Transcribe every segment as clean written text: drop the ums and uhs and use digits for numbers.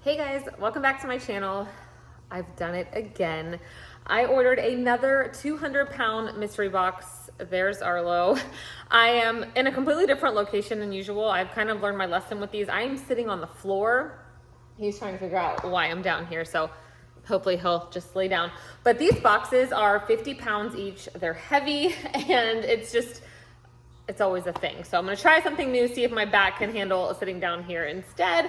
Hey guys, welcome back to my channel. I've done it again. I ordered another 200-pound mystery box. There's Arlo. I am in a completely different location than usual. I've kind of learned my lesson with these. I am sitting on the floor. He's trying to figure out why I'm down here, so hopefully he'll just lay down. But these boxes are 50 pounds each. They're heavy, and it's always a thing. So I'm gonna try something new, see if my back can handle sitting down here instead.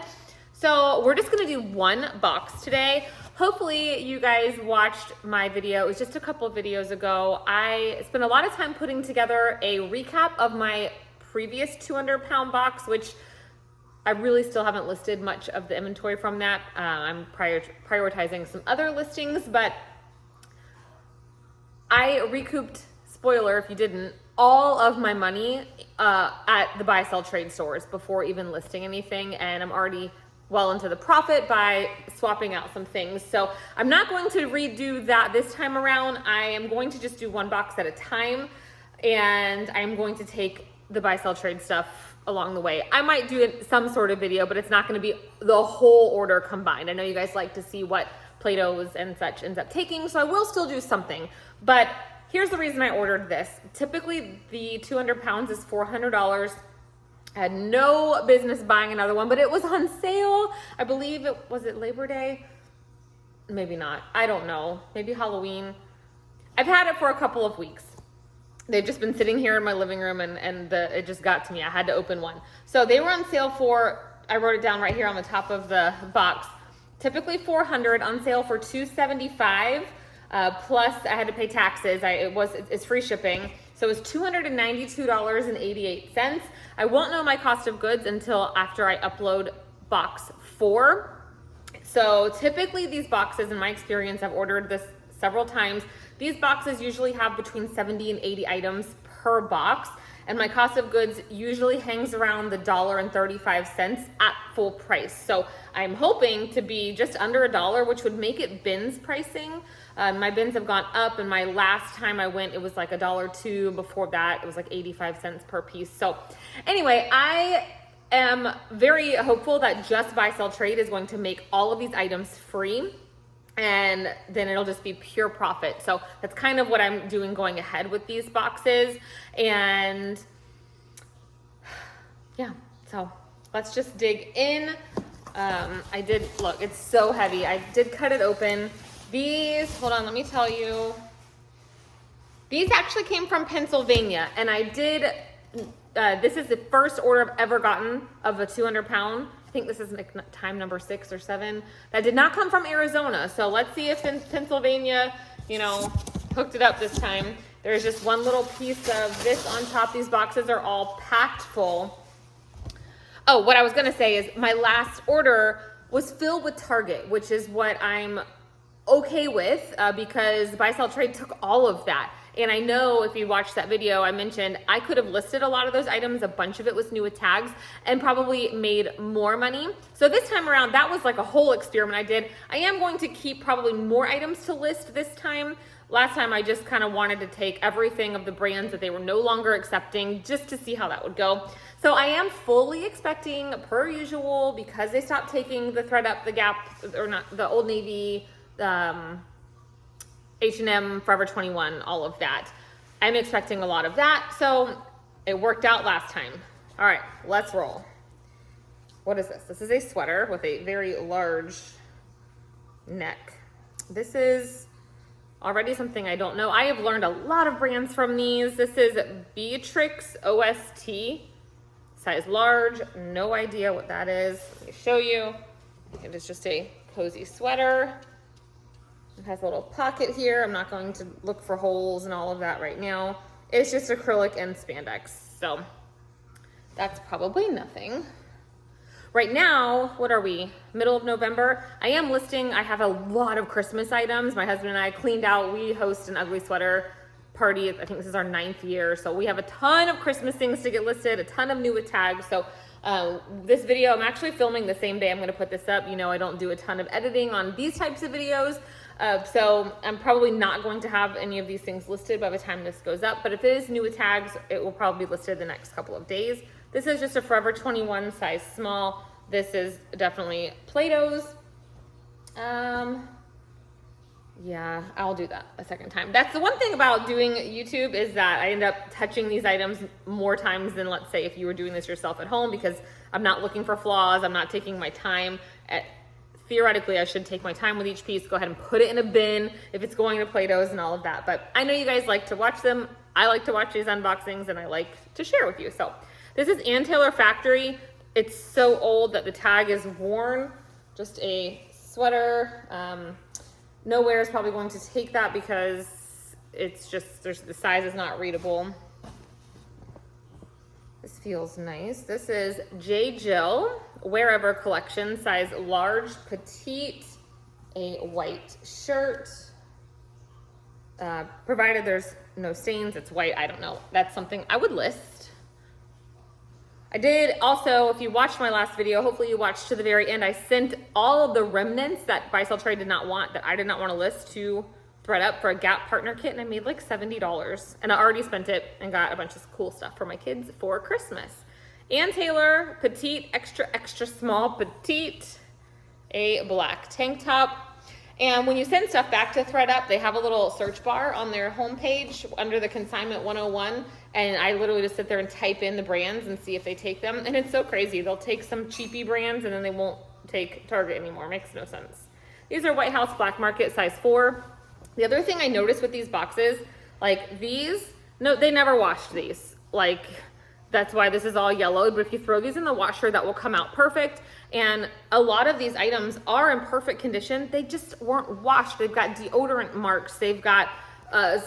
So we're just gonna do one box today. Hopefully you guys watched my video. It was just a couple of videos ago. I spent a lot of time putting together a recap of my previous 200-pound box, which I really still haven't listed much of the inventory from that. I'm prioritizing some other listings, but I recouped, spoiler if you didn't, all of my money at the buy, sell, trade stores before even listing anything, and I'm already well into the profit by swapping out some things. So I'm not going to redo that this time around. I am going to just do one box at a time, and I'm going to take the buy, sell, trade stuff along the way. I might do some sort of video, but it's not going to be the whole order combined. I know you guys like to see what Plato's and such ends up taking, so I will still do something. But here's the reason I ordered this. Typically the 200 pounds is $400. I had no business buying another one, but it was on sale. I believe was it Labor Day? Maybe not. I don't know. Maybe Halloween. I've had it for a couple of weeks. They've just been sitting here in my living room, and it just got to me. I had to open one. So they were on sale for, I wrote it down right here on the top of the box, typically $400, on sale for $275. Plus I had to pay taxes. It's free shipping. So it was $292.88. I won't know my cost of goods until after I upload box 4. So typically these boxes, in my experience, I've ordered this several times. These boxes usually have between 70 and 80 items per box, and my cost of goods usually hangs around the $1.35 at full price. So I'm hoping to be just under $1, which would make it bins pricing. My bins have gone up, and my last time I went, it was like $1.02. Before that, it was like 85 cents per piece. So anyway, I am very hopeful that just buy, sell, trade is going to make all of these items free, and then it'll just be pure profit. So that's kind of what I'm doing going ahead with these boxes. And yeah, so let's just dig in. Look, it's so heavy. I did cut it open. These, hold on, let me tell you. These actually came from Pennsylvania, and this is the first order I've ever gotten of a 200-pound. I think this is like time number 6 or 7. That did not come from Arizona. So let's see if in Pennsylvania, hooked it up this time. There's just one little piece of this on top. These boxes are all packed full. Oh, what I was gonna say is my last order was filled with Target, which is what I'm okay with because buy, sell, trade took all of that. And I know if you watched that video, I mentioned I could have listed a lot of those items. A bunch of it was new with tags and probably made more money. So this time around, that was like a whole experiment I did. I am going to keep probably more items to list this time. Last time I just kind of wanted to take everything of the brands that they were no longer accepting just to see how that would go. So I am fully expecting, per usual, because they stopped taking the ThredUp, the Gap, or not, the Old Navy, H&M, Forever 21, all of that. I'm expecting a lot of that, so it worked out last time. All right, let's roll. What is this? This is a sweater with a very large neck. This is already something I don't know. I have learned a lot of brands from these. This is Beatrix OST, size large. No idea what that is. Let me show you. It is just a cozy sweater. It has a little pocket here. I'm not going to look for holes and all of that right now. It's just acrylic and spandex. So that's probably nothing. Right now, what are we? Middle of November. I am listing, I have a lot of Christmas items. My husband and I cleaned out. We host an ugly sweater party. I think this is our 9th year. So we have a ton of Christmas things to get listed, a ton of new with tags. So this video, I'm actually filming the same day I'm gonna put this up. I don't do a ton of editing on these types of videos. So I'm probably not going to have any of these things listed by the time this goes up, but if it is new with tags, it will probably be listed the next couple of days. This is just a Forever 21 size small. This is definitely Plato's. Yeah, I'll do that a second time. That's the one thing about doing YouTube is that I end up touching these items more times than, let's say, if you were doing this yourself at home, because I'm not looking for flaws. I'm not taking my time. Theoretically, I should take my time with each piece, go ahead and put it in a bin if it's going to Play-Dohs and all of that. But I know you guys like to watch them. I like to watch these unboxings and I like to share with you. So this is Ann Taylor Factory. It's so old that the tag is worn. Just a sweater. Nowhere is probably going to take that because it's just, the size is not readable. This feels nice. This is J. Jill Wherever collection, size large, petite, a white shirt. Provided there's no stains, it's white, I don't know. That's something I would list. I did also, if you watched my last video, hopefully you watched to the very end, I sent all of the remnants that Buy Sell Trade did not want, that I did not want to list, to ThredUp for a Gap partner kit, and I made like $70. And I already spent it and got a bunch of cool stuff for my kids for Christmas. Ann Taylor, petite, extra, extra small, petite, a black tank top. And when you send stuff back to ThredUp, they have a little search bar on their homepage under the Consignment 101. And I literally just sit there and type in the brands and see if they take them. And it's so crazy. They'll take some cheapy brands and then they won't take Target anymore. Makes no sense. These are White House Black Market, size 4. The other thing I noticed with these boxes, like these, no, they never washed these. Like, that's why this is all yellowed, but if you throw these in the washer, that will come out perfect. And a lot of these items are in perfect condition. They just weren't washed. They've got deodorant marks. They've got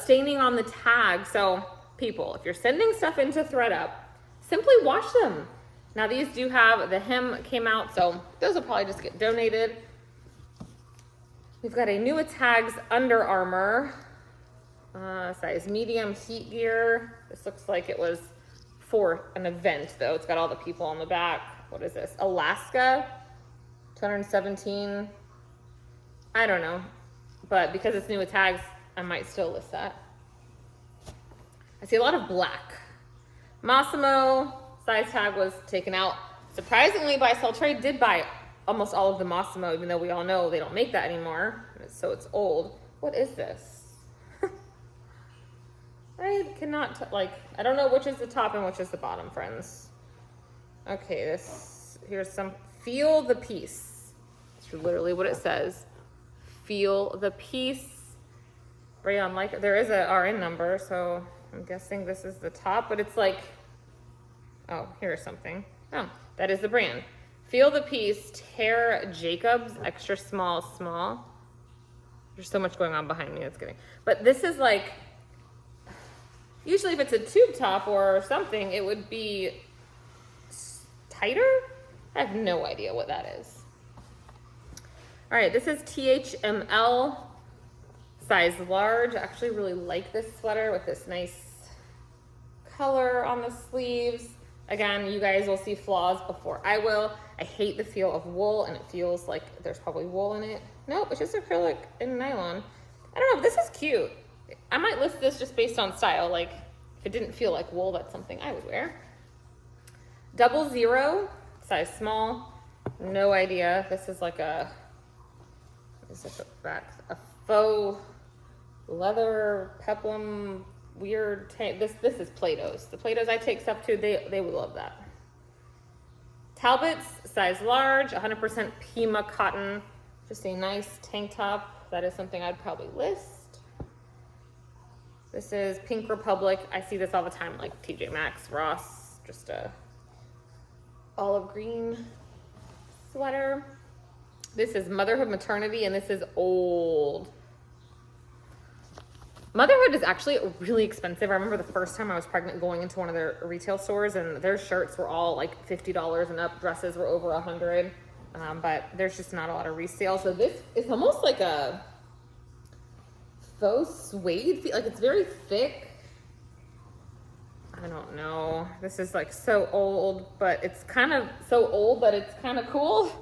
staining on the tag. So people, if you're sending stuff into ThredUp, simply wash them. Now these do have, the hem came out, so those will probably just get donated. We've got a new Tags Under Armour, size medium heat gear. This looks like it was for an event though. It's got all the people on the back. What is this? Alaska, 217. I don't know, but because it's new with tags, I might still list that. I see a lot of black. Massimo, size tag was taken out. Surprisingly, Buy Sell Trade did buy almost all of the Massimo, even though we all know they don't make that anymore, so it's old. What is this? I cannot, I don't know which is the top and which is the bottom, friends. Okay, here's some, feel the piece. It's literally what it says. Feel the piece. Rayon, there is a RN number, so I'm guessing this is the top, but it's like, oh, here's something. Oh, that is the brand. Feel the piece, Tara Jacobs, extra small, small. There's so much going on behind me, that's kidding. But this is like, usually if it's a tube top or something, it would be tighter. I have no idea what that is. All right, this is THML, size large. I actually really like this sweater with this nice color on the sleeves. Again, you guys will see flaws before I will. I hate the feel of wool, and it feels like there's probably wool in it. Nope, it's just acrylic and nylon. I don't know, but this is cute. I might list this just based on style. Like, if it didn't feel like wool, that's something I would wear. 00, size small. No idea. This is like a, is this a faux leather peplum weird tank. This is Play-Dohs. The Play-Dohs I take stuff to, they would love that. Talbots, size large, 100% Pima cotton. Just a nice tank top. That is something I'd probably list. This is Pink Republic. I see this all the time, like TJ Maxx, Ross, just a olive green sweater. This is Motherhood Maternity, and this is old. Motherhood is actually really expensive. I remember the first time I was pregnant going into one of their retail stores, and their shirts were all like $50 and up. Dresses were over $100, but there's just not a lot of resale. So this is almost like a faux suede, like it's very thick. I don't know. This is like so old, but it's kind of so old that it's kind of cool.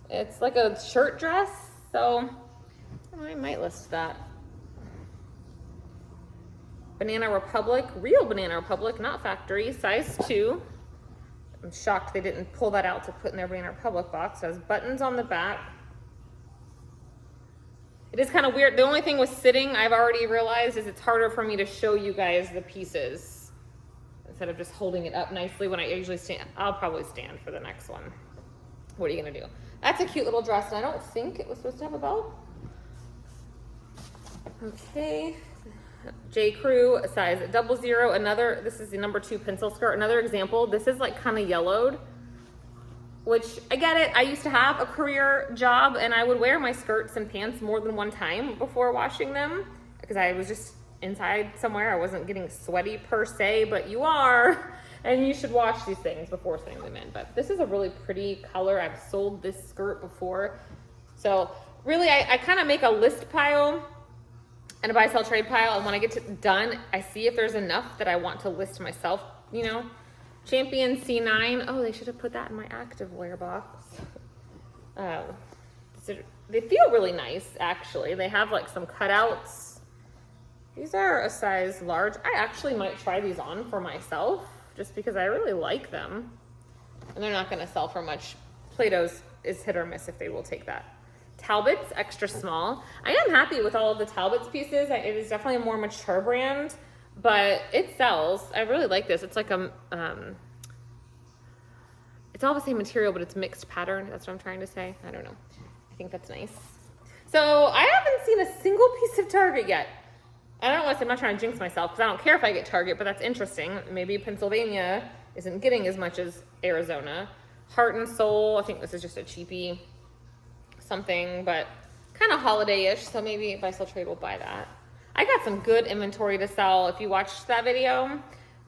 It's like a shirt dress, so I might list that. Banana Republic, real Banana Republic, not factory, size 2. I'm shocked they didn't pull that out to put in their Banana Republic box. It has buttons on the back. It is kind of weird. The only thing with sitting, I've already realized, is it's harder for me to show you guys the pieces instead of just holding it up nicely when I usually stand. I'll probably stand for the next one. What are you gonna do? That's a cute little dress, and I don't think it was supposed to have a belt. Okay, J. Crew, size 00. Another, this is the number 2 pencil skirt. Another example, this is like kind of yellowed, which I get it. I used to have a career job and I would wear my skirts and pants more than one time before washing them because I was just inside somewhere. I wasn't getting sweaty per se, but you are, and you should wash these things before sending them in. But this is a really pretty color. I've sold this skirt before. So really, I kind of make a list pile and a buy, sell, trade pile. And when I get it done, I see if there's enough that I want to list myself, you know. Champion C9. Oh, they should have put that in my activewear box. So they feel really nice, actually. They have like some cutouts. These are a size large. I actually might try these on for myself just because I really like them. And they're not going to sell for much. Plato's is hit or miss if they will take that. Talbot's extra small. I am happy with all of the Talbot's pieces. It is definitely a more mature brand, but it sells. I really like this. It's like a, it's all the same material, but it's mixed pattern. That's what I'm trying to say. I don't know. I think that's nice. So I haven't seen a single piece of Target yet. I don't want to say, I'm not trying to jinx myself because I don't care if I get Target, but that's interesting. Maybe Pennsylvania isn't getting as much as Arizona. Heart and Soul, I think this is just a cheapie something, but kind of holiday-ish, so maybe if I sell trade, we'll buy that. I got some good inventory to sell. If you watched that video,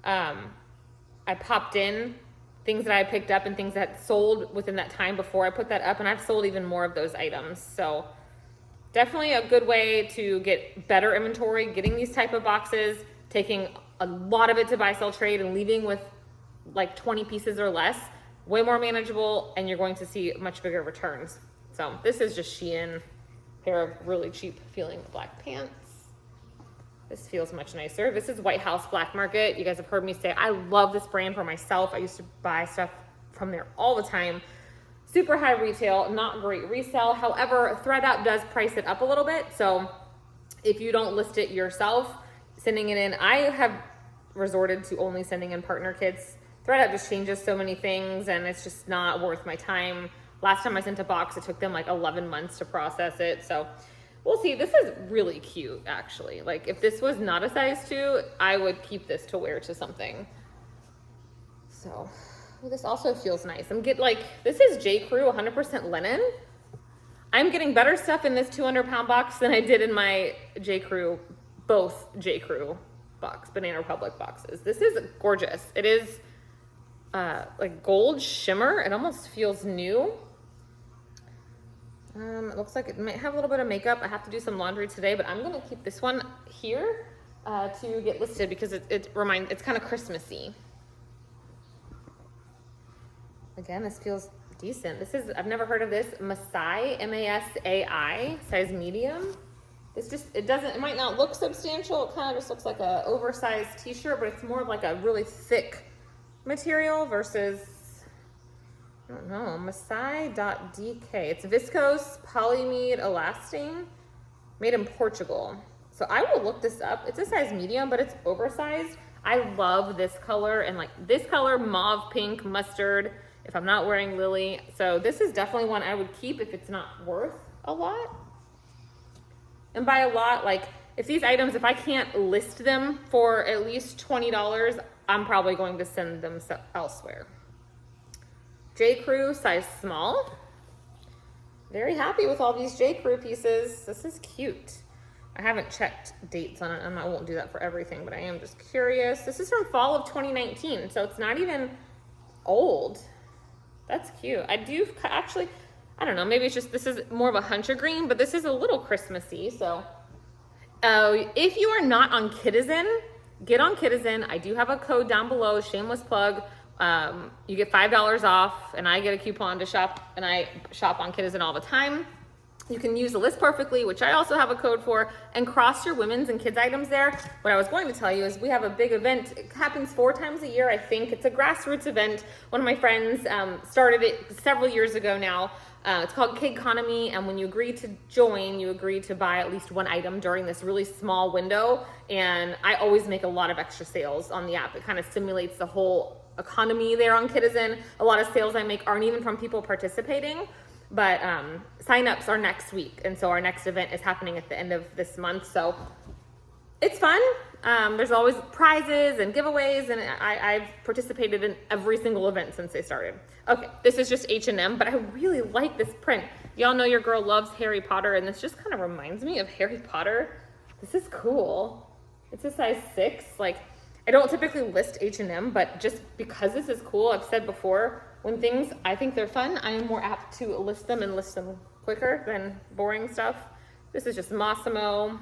I popped in things that I picked up and things that sold within that time before I put that up, and I've sold even more of those items. So definitely a good way to get better inventory, getting these type of boxes, taking a lot of it to buy, sell, trade, and leaving with like 20 pieces or less, way more manageable, and you're going to see much bigger returns. So this is just Shein, pair of really cheap feeling black pants. This feels much nicer. This is White House Black Market. You guys have heard me say I love this brand for myself. I used to buy stuff from there all the time. Super high retail, not great resale. However, ThredUp does price it up a little bit. So if you don't list it yourself, sending it in, I have resorted to only sending in partner kits. ThredUp just changes so many things and it's just not worth my time. Last time I sent a box, it took them like 11 months to process it. So we'll see. This is really cute, actually. Like if this was not a size 2, I would keep this to wear to something. So well, this also feels nice. This is J. Crew 100% linen. I'm getting better stuff in this 200-pound box than I did in my J. Crew, both J. Crew box, Banana Republic boxes. This is gorgeous. It is like gold shimmer. It almost feels new. It looks like it might have a little bit of makeup. I have to do some laundry today, but I'm gonna keep this one here to get listed because it's kind of Christmassy. Again, this feels decent. I've never heard of this. Masai, M-A-S-A-I, size medium. It might not look substantial. It kind of just looks like a oversized t-shirt, but it's more of like a really thick material versus, I don't know, Masai.dk. It's viscose polyamide elasting, made in Portugal. So I will look this up. It's a size medium, but it's oversized. I love this color and like this color, mauve, pink, mustard, if I'm not wearing Lily. So this is definitely one I would keep if it's not worth a lot. And by a lot, like if these items, if I can't list them for at least $20, I'm probably going to send them elsewhere. J. Crew, size small. Very happy with all these J. Crew pieces. This is cute. I haven't checked dates on it, and I won't do that for everything, but I am just curious. This is from fall of 2019, so it's not even old. That's cute. I do actually, I don't know, maybe it's just, this is more of a hunter green, but this is a little Christmassy, so. If you are not on Kidizen, get on Kidizen. I do have a code down below, shameless plug. You get $5 off, and I get a coupon to shop, and I shop on Kidizen all the time. You can use the list perfectly, which I also have a code for, and cross your women's and kids items there. What I was going to tell you is we have a big event. It happens 4 times a year, I think. It's a grassroots event. One of my friends started it several years ago now. It's called Kid Economy, and when you agree to join, you agree to buy at least 1 item during this really small window. And I always make a lot of extra sales on the app. It kind of stimulates the whole economy there on Kidizen. A lot of sales I make aren't even from people participating. But signups are next week, and so our next event is happening at the end of this month. So it's fun. There's always prizes and giveaways, and I've participated in every single event since they started. Okay, this is just H&M, but I really like this print. Y'all know your girl loves Harry Potter, and this just kind of reminds me of Harry Potter. This is cool. It's a size 6. Like, I don't typically list H&M, but just because this is cool, I've said before, when things I think they're fun, I am more apt to list them and list them quicker than boring stuff. This is just Massimo.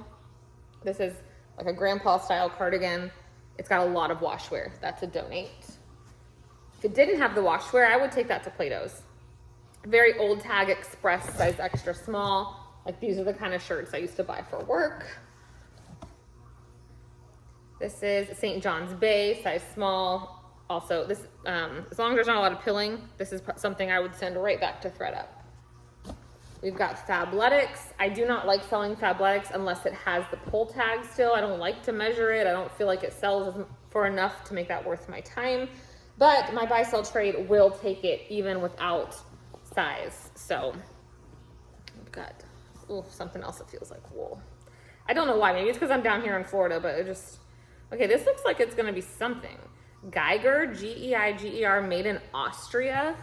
This is like a grandpa style cardigan. It's got a lot of washwear. That's a donate. If it didn't have the washwear, I would take that to Plato's. Very old tag express, size extra small. Like, these are the kind of shirts I used to buy for work. This is St. John's Bay, size small. Also, this, as long as there's not a lot of pilling, this is something I would send right back to ThredUp. We've got Fabletics. I do not like selling Fabletics unless it has the pull tag still. I don't like to measure it. I don't feel like it sells for enough to make that worth my time. But my buy sell trade will take it even without size. So I've got something else that feels like wool. I don't know why. Maybe it's because I'm down here in Florida, but it just, okay, this looks like it's gonna be something. Geiger, G-E-I-G-E-R, made in Austria,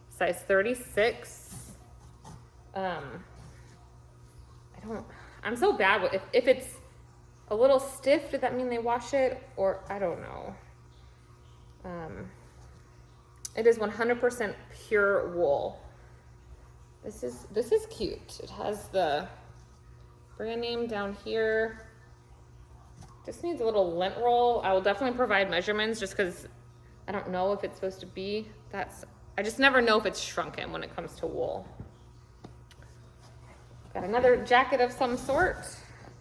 size 36. I'm so bad with, if it's a little stiff, did that mean they wash it? Or, I don't know. It is 100% pure wool. This is cute. It has the brand name down here. Just needs a little lint roll. I will definitely provide measurements just because I don't know if it's supposed to be. I just never know if it's shrunken when it comes to wool. Got another jacket of some sort.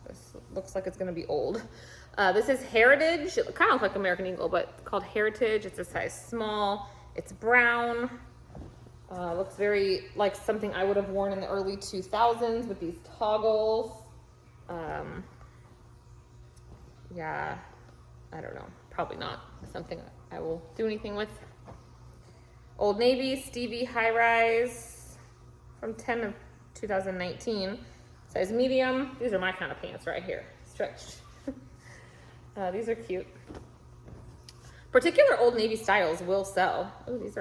This looks like it's gonna be old. This is Heritage. It kind of looks like American Eagle, but called Heritage. It's a size small. It's brown. Looks very like something I would have worn in the early 2000s with these toggles. Yeah, I don't know. Probably not something I will do anything with. Old Navy, Stevie High Rise from 10 of 2019. Size medium. These are my kind of pants right here. Stretched. These are cute. Particular Old Navy styles will sell. Oh, these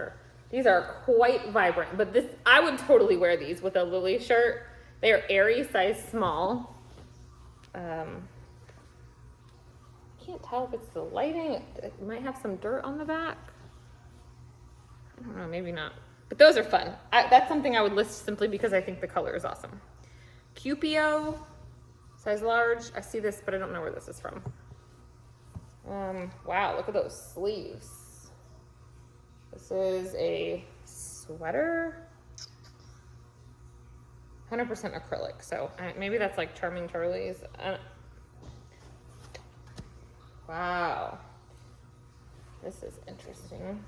are quite vibrant, but this, I would totally wear these with a Lily shirt. They are airy, size small. Can't tell if it's the lighting. It might have some dirt on the back. I don't know, maybe not. But those are fun. That's something I would list simply because I think the color is awesome. Cupio, size large. I see this, but I don't know where this is from. Wow, look at those sleeves. This is a sweater. 100% acrylic, so maybe that's like Charming Charlie's. Wow, this is interesting.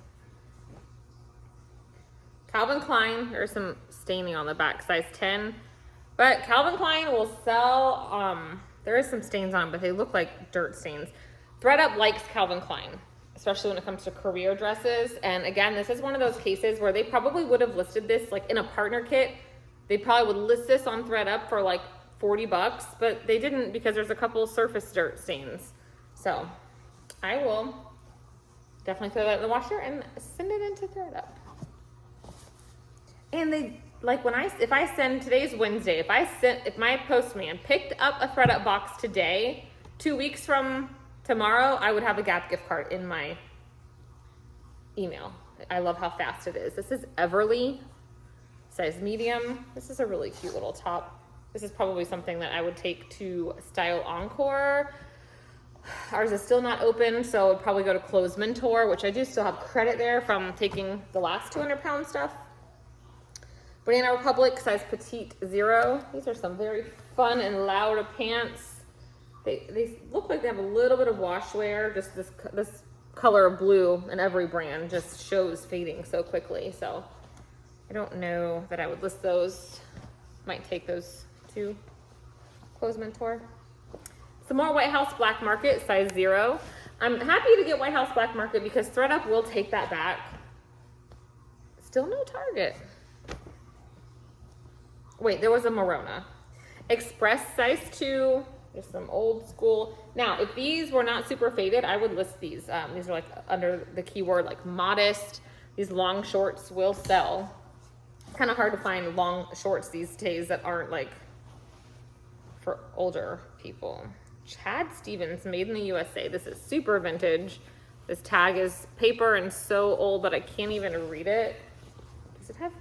Calvin Klein, there's some staining on the back, size 10. But Calvin Klein will sell, there is some stains on, but they look like dirt stains. ThredUp likes Calvin Klein, especially when it comes to career dresses. And again, this is one of those cases where they probably would have listed this like in a partner kit. They probably would list this on ThredUp for like 40 bucks, but they didn't because there's a couple surface dirt stains. So I will definitely throw that in the washer and send it into ThredUp. And they, like if I send, today's Wednesday, if my postman picked up a ThredUp box today, 2 weeks from tomorrow, I would have a Gap gift card in my email. I love how fast it is. This is Everly, size medium. This is a really cute little top. This is probably something that I would take to Style Encore. Ours is still not open, so I'd probably go to Clothes Mentor, which I do still have credit there from taking the last 200-pound stuff. Banana Republic, size petite 0. These are some very fun and loud pants. They look like they have a little bit of wash wear. Just this color of blue in every brand just shows fading so quickly. So I don't know that I would list those. Might take those to Clothes Mentor. Some more White House Black Market, size 0. I'm happy to get White House Black Market because ThredUp will take that back. Still no Target. Wait, there was a Morona. Express size 2. There's some old school. Now, if these were not super faded, I would list these. These are like under the keyword like modest. These long shorts will sell. It's kind of hard to find long shorts these days that aren't like for older people. Chad Stevens, made in the USA. This is super vintage. This tag is paper and so old that I can't even read it. Does it have?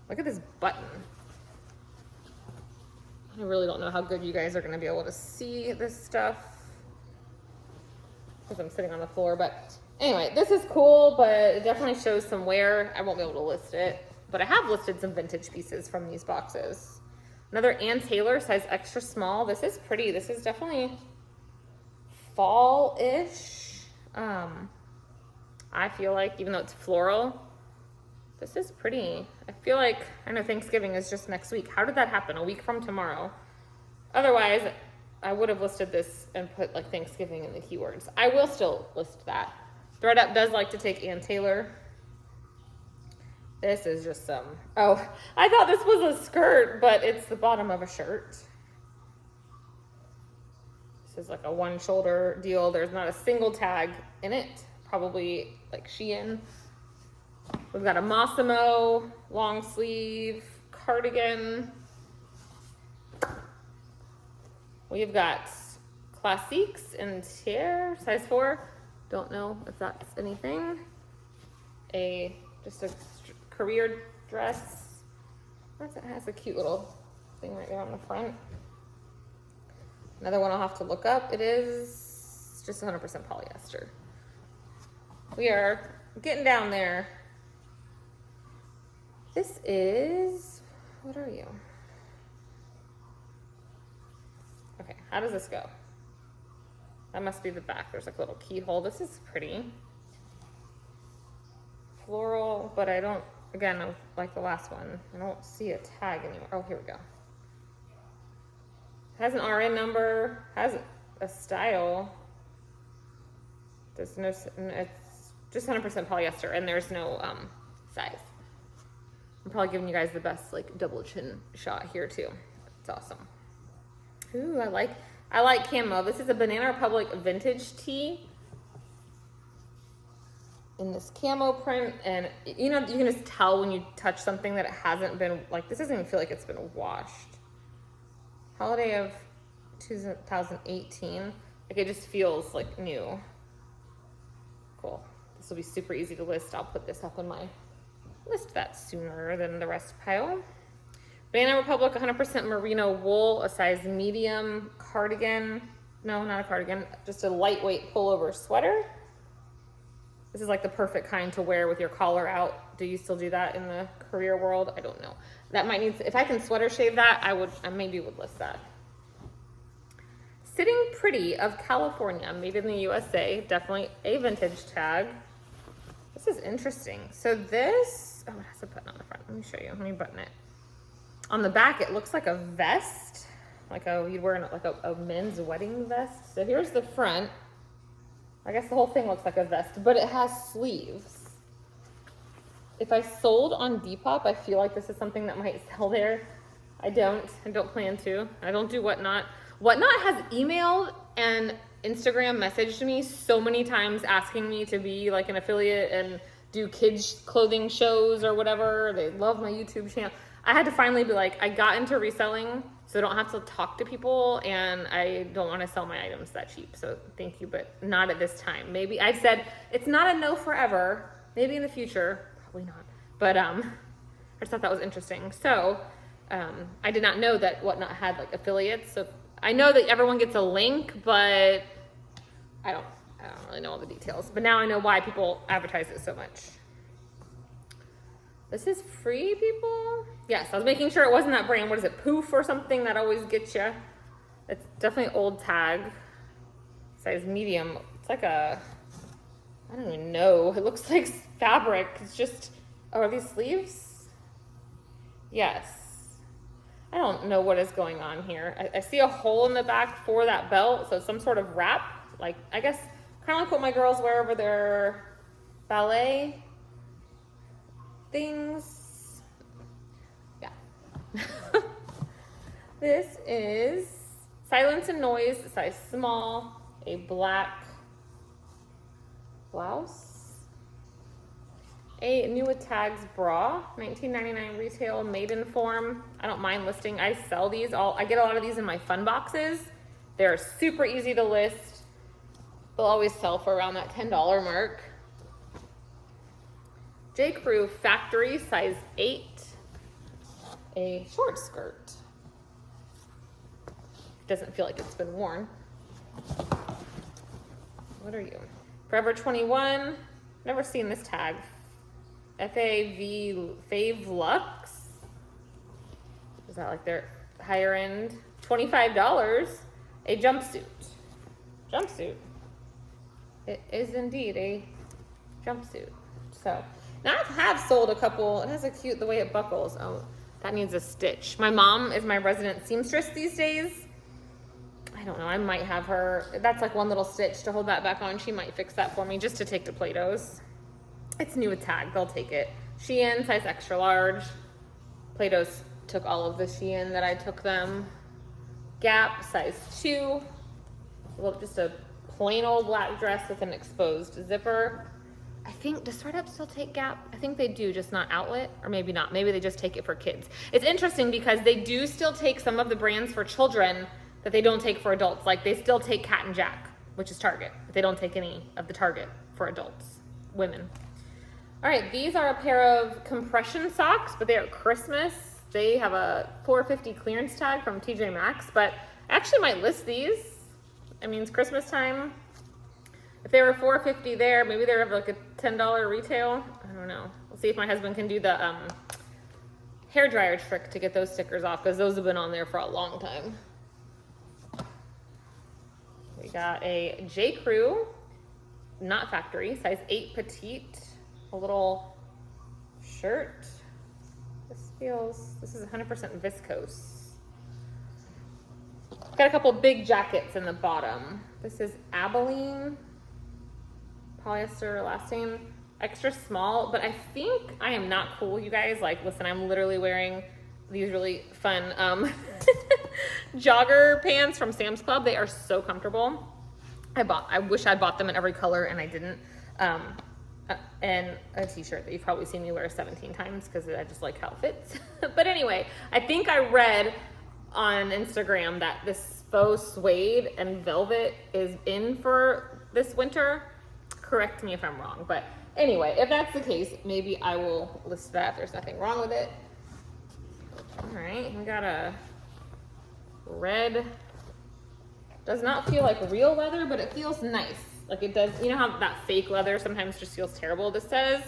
Look at this button. I really don't know how good you guys are going to be able to see this stuff because I'm sitting on the floor. But anyway, this is cool, but it definitely shows some wear. I won't be able to list it, but I have listed some vintage pieces from these boxes. Another Ann Taylor, size extra small. This is pretty. This is definitely fall-ish. I feel like, even though it's floral, this is pretty. I feel like, I know Thanksgiving is just next week. How did that happen? A week from tomorrow. Otherwise, I would have listed this and put like Thanksgiving in the keywords. I will still list that. ThredUp does like to take Ann Taylor. This is just some, oh, I thought this was a skirt, but it's the bottom of a shirt. This is like a one shoulder deal. There's not a single tag in it. Probably like Shein. We've got a Massimo long sleeve cardigan. We've got Classiques in Tier, size 4. Don't know if that's anything. Just a career dress. It has a cute little thing right there on the front. Another one I'll have to look up. It is just 100% polyester. We are getting down there. This is, what are you? Okay, how does this go? That must be the back. There's like a little keyhole. This is pretty. Floral, but I don't, again, like the last one, I don't see a tag anymore. Oh, here we go. It has an RN number, has a style. There's no, it's just 100% polyester, and there's no size. I'm probably giving you guys the best like double chin shot here too. It's awesome. Ooh, I like camo. This is a Banana Republic vintage tee in this camo print, and you know, you can just tell when you touch something that it hasn't been, like, this doesn't even feel like it's been washed. Holiday of 2018. Like, it just feels like new. Cool. This will be super easy to list. I'll put this up in my list that sooner than the rest pile. Banana Republic 100% merino wool, a size medium cardigan. No, not a cardigan, just a lightweight pullover sweater. This is like the perfect kind to wear with your collar out. Do you still do that in the career world? I don't know. That might need, if I can sweater shave that, I maybe would list that. Sitting Pretty of California, made in the USA, definitely a vintage tag. This is interesting. So this, oh, it has a button on the front. Let me show you. Let me button it. On the back, it looks like a vest, like you'd wear like a men's wedding vest. So here's the front. I guess the whole thing looks like a vest, but it has sleeves. If I sold on Depop, I feel like this is something that might sell there. I don't plan to. I don't do Whatnot. Whatnot has emailed and Instagram messaged me so many times asking me to be like an affiliate and do kids clothing shows or whatever. They love my YouTube channel. I had to finally be like, I got into reselling, so I don't have to talk to people, and I don't want to sell my items that cheap. So thank you, but not at this time. Maybe I said it's not a no forever. Maybe in the future, probably not. But I just thought that was interesting. So I did not know that Whatnot had like affiliates. So I know that everyone gets a link, but I don't really know all the details. But now I know why people advertise it so much. This is free, people? Yes, I was making sure it wasn't that brand. What is it, Poof or something that always gets you? It's definitely old tag. Size medium. It's like a, I don't even know. It looks like fabric. It's just, oh, are these sleeves? Yes. I don't know what is going on here. I see a hole in the back for that belt, so some sort of wrap. Like, I guess, kind of like what my girls wear over their ballet things. Yeah. This is Silence and Noise, size small, a black blouse. A new tags bra, $19.99 retail, maiden form. I don't mind listing. I sell these all. I get a lot of these in my fun boxes. They're super easy to list. They'll always sell for around that $10 mark. J. Crew factory, size 8, a short skirt. Doesn't feel like it's been worn. What are you? Forever 21. Never seen this tag. Fave Lux. Is that like their higher end? $25. A jumpsuit. Jumpsuit. It is indeed a jumpsuit. So now I have sold a couple. It has a cute, the way it buckles. Oh, that needs a stitch. My mom is my resident seamstress these days. I don't know, I might have her. That's like one little stitch to hold that back on. She might fix that for me just to take to Plato's. It's new with tag, they'll take it. Shein, size extra large. Plato's took all of the Shein that I took them. Gap, size 2. Just a plain old black dress with an exposed zipper. I think, does ThredUp still take Gap? I think they do, just not outlet, or maybe not. Maybe they just take it for kids. It's interesting because they do still take some of the brands for children that they don't take for adults. Like they still take Cat and Jack, which is Target. But they don't take any of the Target for adults, women. All right, these are a pair of compression socks, but they are Christmas. They have a $4.50 clearance tag from TJ Maxx, but I actually might list these. I mean, it's Christmas time. If they were $4.50 there, maybe they're like a $10 retail. I don't know. We'll see if my husband can do the hair dryer trick to get those stickers off, because those have been on there for a long time. We got a J. Crew, not factory, size 8 petite, a little shirt. This is 100% viscose. Got a couple big jackets in the bottom. This is Abilene, polyester elastane, extra small, but I think I am not cool, you guys. Like, listen, I'm literally wearing these really fun jogger pants from Sam's Club. They are so comfortable. I wish I bought them in every color and I didn't. And a t-shirt that you've probably seen me wear 17 times because I just like how it fits. But anyway, I think I read on Instagram that this faux suede and velvet is in for this winter. Correct me if I'm wrong, but anyway, if that's the case, maybe I will list that if there's nothing wrong with it. All right, we got a red, does not feel like real leather, but it feels nice. Like it does, you know how that fake leather sometimes just feels terrible? This says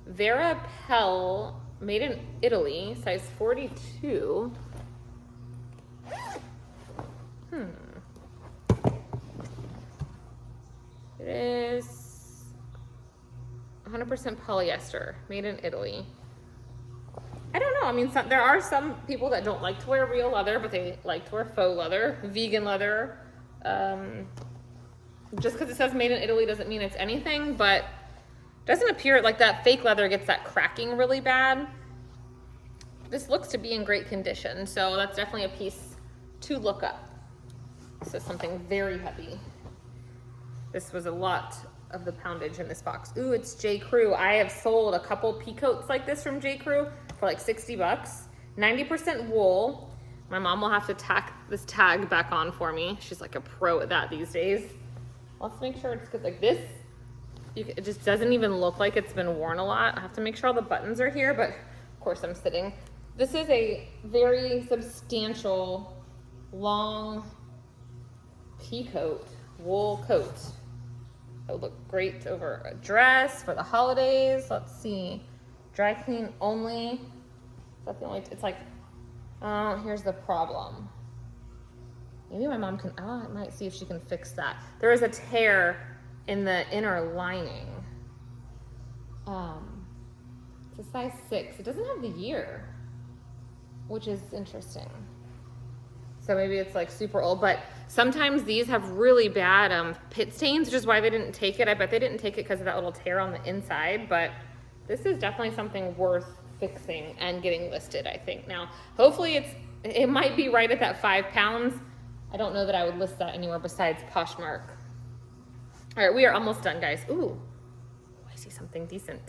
Vera Pell, made in Italy, size 42. It is 100% polyester, made in Italy. I don't know. I mean, there are some people that don't like to wear real leather, but they like to wear faux leather, vegan leather. Just because it says made in Italy doesn't mean it's anything, but it doesn't appear like that fake leather gets that cracking really bad. This looks to be in great condition, so that's definitely a piece to look up. This is something very heavy. This was a lot of the poundage in this box. Ooh, it's J. Crew. I have sold a couple peacoats like this from J. Crew for like $60. 90% wool. My mom will have to tack this tag back on for me. She's like a pro at that these days. Let's make sure it's good. Like this, it just doesn't even look like it's been worn a lot. I have to make sure all the buttons are here, but of course I'm sitting. This is a very substantial, long peacoat, wool coat. It would look great over a dress for the holidays. Let's see. Dry clean only. Is that the only, it's like, here's the problem. Maybe my mom can, I might see if she can fix that. There is a tear in the inner lining. It's a size 6. It doesn't have the year, which is interesting. So maybe it's like super old, but sometimes these have really bad pit stains, which is why they didn't take it. I bet they didn't take it because of that little tear on the inside, but this is definitely something worth fixing and getting listed, I think. Now, hopefully it might be right at that 5 pounds. I don't know that I would list that anywhere besides Poshmark. All right, we are almost done, guys. Ooh, I see something decent.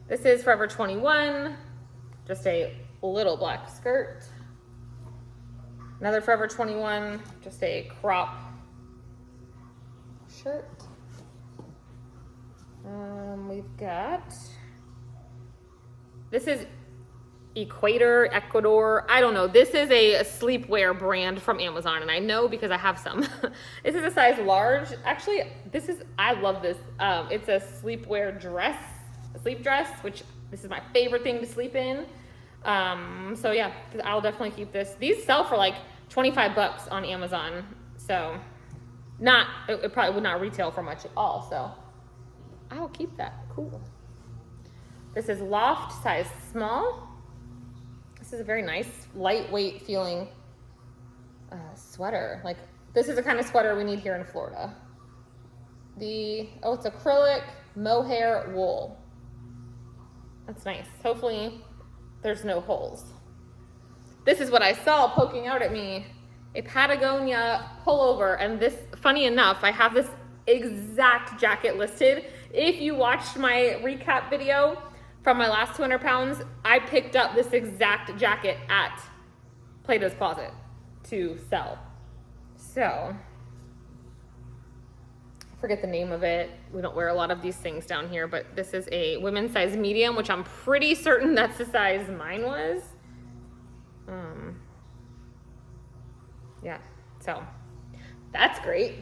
This is Forever 21, just a little black skirt. Another Forever 21, just a crop shirt. We've got, this is Ecuador, I don't know. This is a sleepwear brand from Amazon, and I know because I have some. This is a size large. Actually, I love this. It's a sleepwear dress, a sleep dress, which this is my favorite thing to sleep in. So yeah, I'll definitely keep this. These sell for like 25 bucks on Amazon. So it probably would not retail for much at all. So I will keep that. Cool. This is Loft, size small. This is a very nice, lightweight feeling sweater. Like, this is the kind of sweater we need here in Florida. It's acrylic, mohair, wool. That's nice. Hopefully there's no holes. This is what I saw poking out at me. A Patagonia pullover. And this, funny enough, I have this exact jacket listed. If you watched my recap video from my last 200 pounds, I picked up this exact jacket at Plato's Closet to sell. So, I forget the name of it. We don't wear a lot of these things down here, but this is a women's size medium, which I'm pretty certain that's the size mine was. Yeah, so that's great.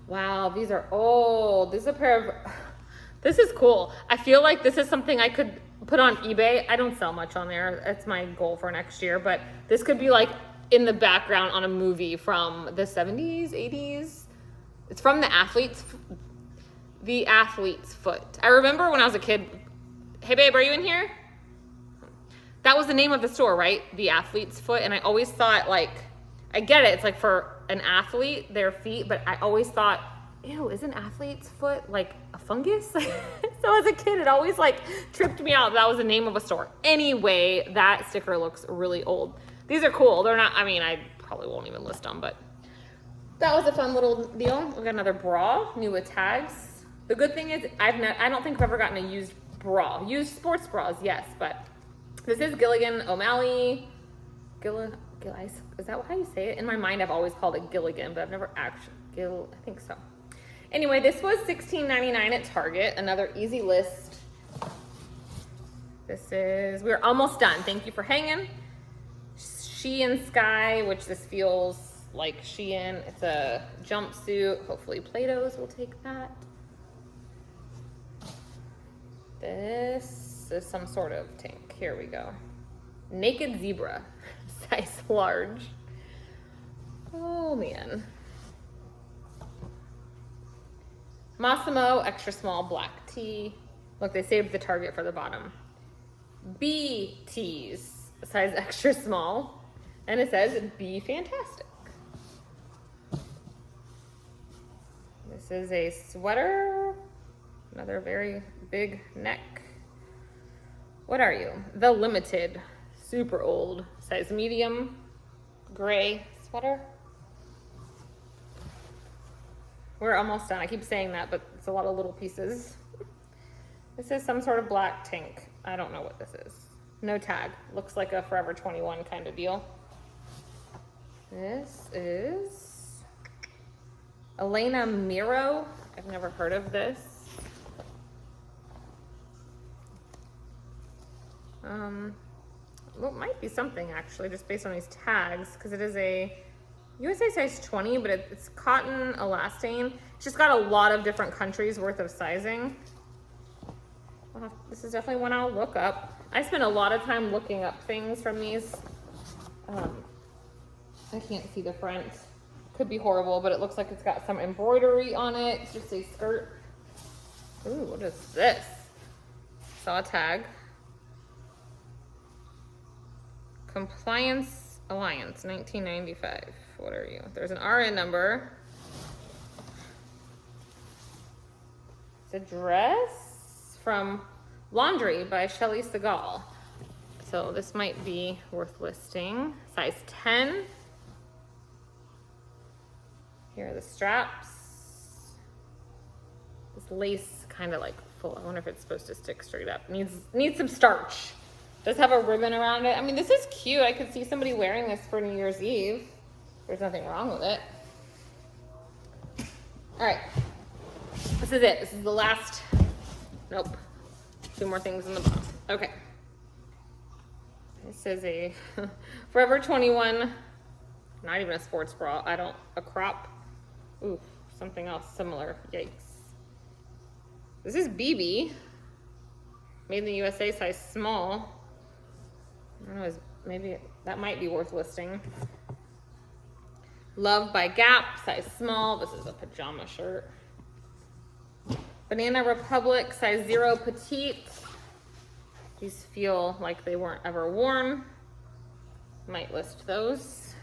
Wow, these are old. This is a pair of, this is cool. I feel like this is something I could put on eBay. I don't sell much on there. That's my goal for next year, but this could be like in the background on a movie from the 70s, 80s. It's from The Athlete's Foot. I remember when I was a kid, hey babe, are you in here? That was the name of the store, right? The Athlete's Foot. And I always thought, like, I get it. It's like for an athlete, their feet, but I always thought, ew, is an athlete's foot like a fungus? So as a kid, it always like tripped me out. That was the name of a store. Anyway, that sticker looks really old. These are cool. They're not, I mean, I probably won't even list them, but that was a fun little deal. We got another bra, new with tags. The good thing is I don't think I've ever gotten a used bra. Used sports bras, yes, but this is Gilligan O'Malley. Is that how you say it? In my mind, I've always called it Gilligan, but I've never actually, I think so. Anyway, this was $16.99 at Target. Another easy list. We're almost done. Thank you for hanging. Shein Sky, which this feels like Shein. It's a jumpsuit. Hopefully Plato's will take that. This is some sort of tank. Here we go. Naked Zebra, size large. Oh man. Massimo, extra small black tee. Look, they saved the Target for the bottom. B tees, size extra small. And it says, be fantastic. This is a sweater. Another very big neck. What are you? The Limited, super old, size medium, gray sweater. We're almost done. I keep saying that, but it's a lot of little pieces. This is some sort of black tank. I don't know what this is. No tag. Looks like a Forever 21 kind of deal. This is Elena Miro. I've never heard of this. Well, it might be something actually, just based on these tags, because it is a USA size 20, but it's cotton elastane. It's just got a lot of different countries worth of sizing. this is definitely one I'll look up. I spend a lot of time looking up things from these. I can't see the front. Could be horrible, but it looks like it's got some embroidery on it. It's just a skirt. Ooh, what is this? Saw a tag. Compliance Alliance, 1995. What are you? There's an RN number. It's a dress from Laundry by Shelley Segal. So this might be worth listing. Size 10. Here are the straps. This lace kind of like full. I wonder if it's supposed to stick straight up. Needs some starch. Does have a ribbon around it. I mean, this is cute. I could see somebody wearing this for New Year's Eve. There's nothing wrong with it. All right. This is it. This is the last. Nope. 2 more things in the box. Okay. This is a Forever 21. Not even a sports bra. A crop. Ooh, something else similar. Yikes. This is BB. Made in the USA, size small. I don't know, maybe that might be worth listing. Love by Gap, size small. This is a pajama shirt. Banana Republic, size 0, petite. These feel like they weren't ever worn. Might list those.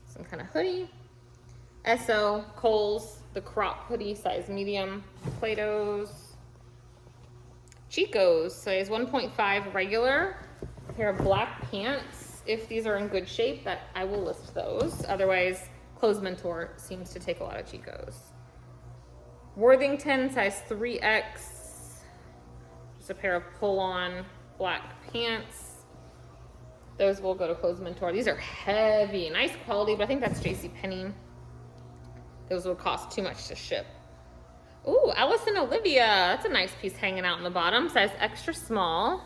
Some kind of hoodie. Esso, Kohl's, the crop hoodie, size medium. Plato's. Chico's, size 1.5 regular. A pair of black pants. If these are in good shape, that I will list those. Otherwise, Clothes Mentor seems to take a lot of Chico's. Worthington, size 3X. Just a pair of pull-on black pants. Those will go to Clothes Mentor. These are heavy, nice quality, but I think that's JCPenney. Those would cost too much to ship. Ooh, Alice and Olivia. That's a nice piece hanging out in the bottom. Size extra small.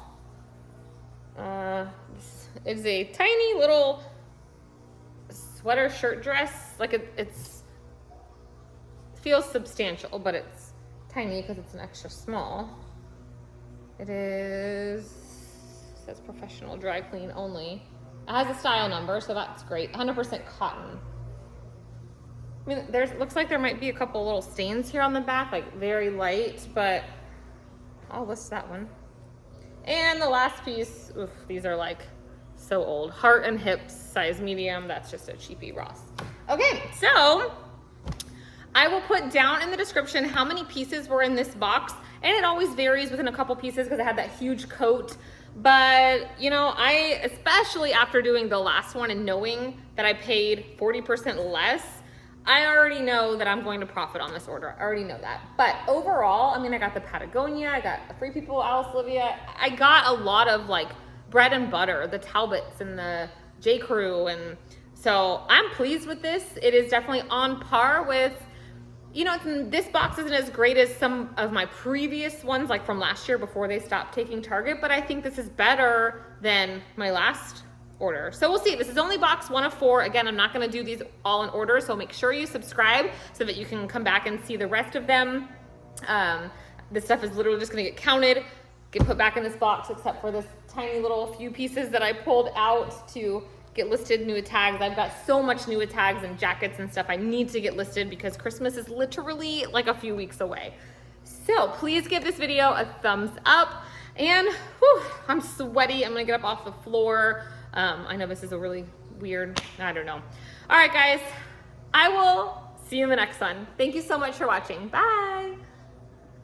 This is a tiny little sweater shirt dress. Like it feels substantial, but it's tiny because it's an extra small. It says professional dry clean only. It has a style number, so that's great. 100% cotton. I mean, looks like there might be a couple little stains here on the back, like very light, but I'll list that one. And the last piece, oof, these are like so old. Heart and Hips, size medium. That's just a cheapy Ross. Okay, so I will put down in the description how many pieces were in this box, and it always varies within a couple pieces because I had that huge coat. But, you know, especially after doing the last one and knowing that I paid 40% less, I already know that I'm going to profit on this order. I already know that. But overall, I mean, I got the Patagonia, I got the Free People, Alice Olivia. I got a lot of like bread and butter, the Talbots and the J. Crew. And so I'm pleased with this. It is definitely on par with, you know, this box isn't as great as some of my previous ones, like from last year before they stopped taking Target, but I think this is better than my last order. So we'll see. This is only box 1 of 4. Again, I'm not going to do these all in order, so make sure you subscribe so that you can come back and see the rest of them. This stuff is literally just going to get counted, get put back in this box, except for this tiny little few pieces that I pulled out to get listed new tags. I've got so much new tags and jackets and stuff I need to get listed because Christmas is literally like a few weeks away. So please give this video a thumbs up. And whew, I'm sweaty. I'm gonna get up off the floor. I know this is a really weird, I don't know. All right, guys, I will see you in the next one. Thank you so much for watching. Bye.